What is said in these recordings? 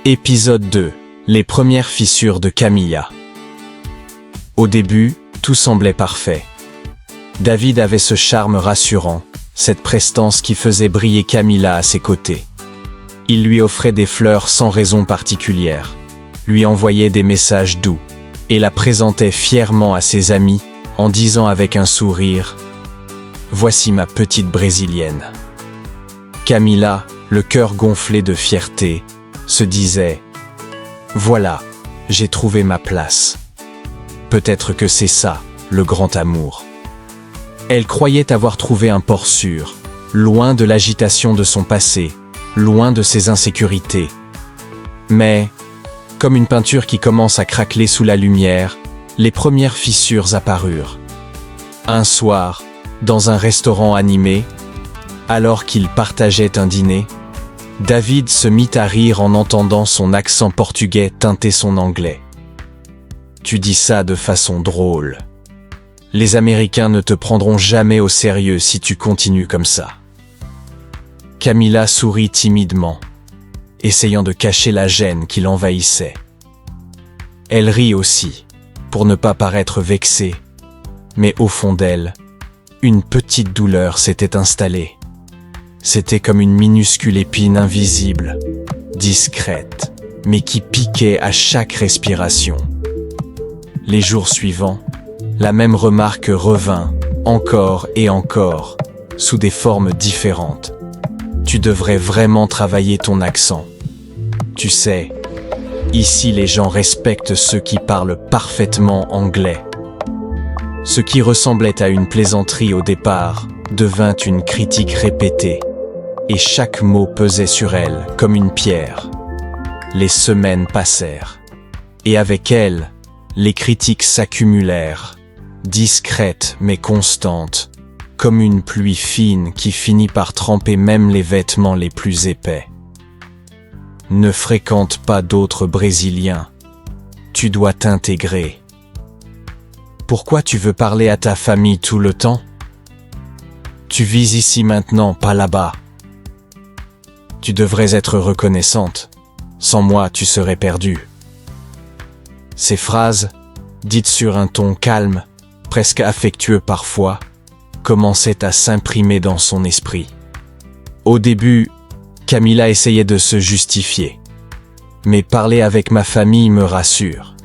Épisode 2. Les premières fissures de Camilla. Au début, tout semblait parfait. David avait ce charme rassurant, cette prestance qui faisait briller Camilla à ses côtés. Il lui offrait des fleurs sans raison particulière, lui envoyait des messages doux, et la présentait fièrement à ses amis, en disant avec un sourire « Voici ma petite brésilienne ». Camilla, le cœur gonflé de fierté, se disait « Voilà, j'ai trouvé ma place. Peut-être que c'est ça, le grand amour. » Elle croyait avoir trouvé un port sûr, loin de l'agitation de son passé, loin de ses insécurités. Mais, comme une peinture qui commence à craqueler sous la lumière, les premières fissures apparurent. Un soir, dans un restaurant animé, alors qu'ils partageaient un dîner, David se mit à rire en entendant son accent portugais teinter son anglais. « Tu dis ça de façon drôle. Les Américains ne te prendront jamais au sérieux si tu continues comme ça. » Camilla sourit timidement, essayant de cacher la gêne qui l'envahissait. Elle rit aussi, pour ne pas paraître vexée, mais au fond d'elle, une petite douleur s'était installée. C'était comme une minuscule épine invisible, discrète, mais qui piquait à chaque respiration. Les jours suivants, la même remarque revint, encore et encore, sous des formes différentes. Tu devrais vraiment travailler ton accent. Tu sais, ici les gens respectent ceux qui parlent parfaitement anglais. Ce qui ressemblait à une plaisanterie au départ devint une critique répétée. Et chaque mot pesait sur elle comme une pierre. Les semaines passèrent, et avec elles, les critiques s'accumulèrent, discrètes mais constantes, comme une pluie fine qui finit par tremper même les vêtements les plus épais. Ne fréquente pas d'autres Brésiliens. Tu dois t'intégrer. Pourquoi tu veux parler à ta famille tout le temps? Tu vis ici maintenant, pas là-bas. Tu devrais être reconnaissante. Sans moi, tu serais perdue. Ces phrases, dites sur un ton calme, presque affectueux parfois, commençaient à s'imprimer dans son esprit. Au début, Camilla essayait de se justifier. Mais parler avec ma famille me rassure.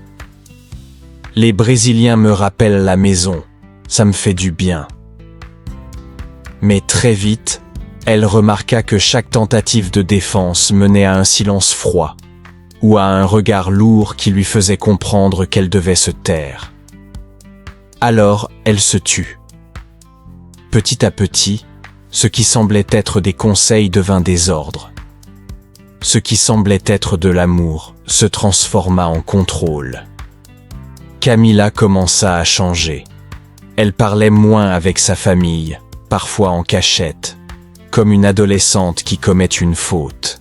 Les Brésiliens me rappellent la maison, ça me fait du bien. Mais très vite, elle remarqua que chaque tentative de défense menait à un silence froid, ou à un regard lourd qui lui faisait comprendre qu'elle devait se taire. Alors, elle se tut. Petit à petit, ce qui semblait être des conseils devint des ordres. Ce qui semblait être de l'amour se transforma en contrôle. Camilla commença à changer. Elle parlait moins avec sa famille, parfois en cachette, comme une adolescente qui commet une faute.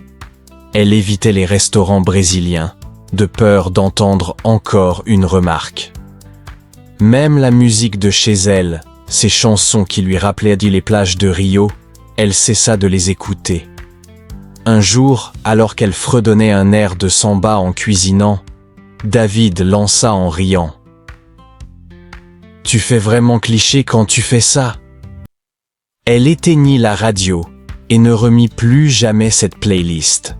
Elle évitait les restaurants brésiliens, de peur d'entendre encore une remarque. Même la musique de chez elle, ces chansons qui lui rappelaient les plages de Rio, elle cessa de les écouter. Un jour, alors qu'elle fredonnait un air de samba en cuisinant, David lança en riant. « Tu fais vraiment cliché quand tu fais ça ?» Elle éteignit la radio et ne remit plus jamais cette playlist.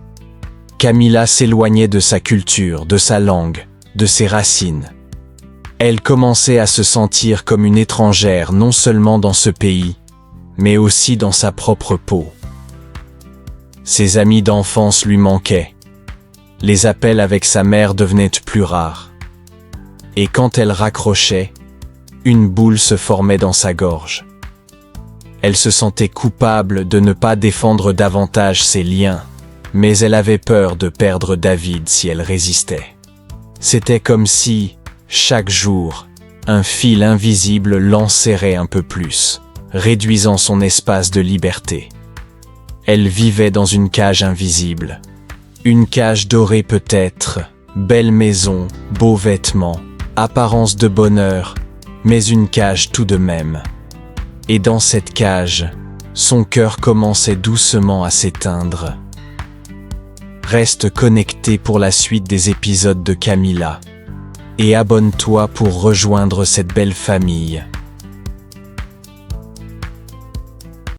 Camilla s'éloignait de sa culture, de sa langue, de ses racines. Elle commençait à se sentir comme une étrangère non seulement dans ce pays, mais aussi dans sa propre peau. Ses amis d'enfance lui manquaient. Les appels avec sa mère devenaient plus rares. Et quand elle raccrochait, une boule se formait dans sa gorge. Elle se sentait coupable de ne pas défendre davantage ses liens, mais elle avait peur de perdre David si elle résistait. C'était comme si, chaque jour, un fil invisible l'enserrait un peu plus, réduisant son espace de liberté. Elle vivait dans une cage invisible. Une cage dorée peut-être, belle maison, beaux vêtements, apparence de bonheur, mais une cage tout de même. Et dans cette cage, son cœur commençait doucement à s'éteindre. Reste connecté pour la suite des épisodes de Camilla. Et abonne-toi pour rejoindre cette belle famille.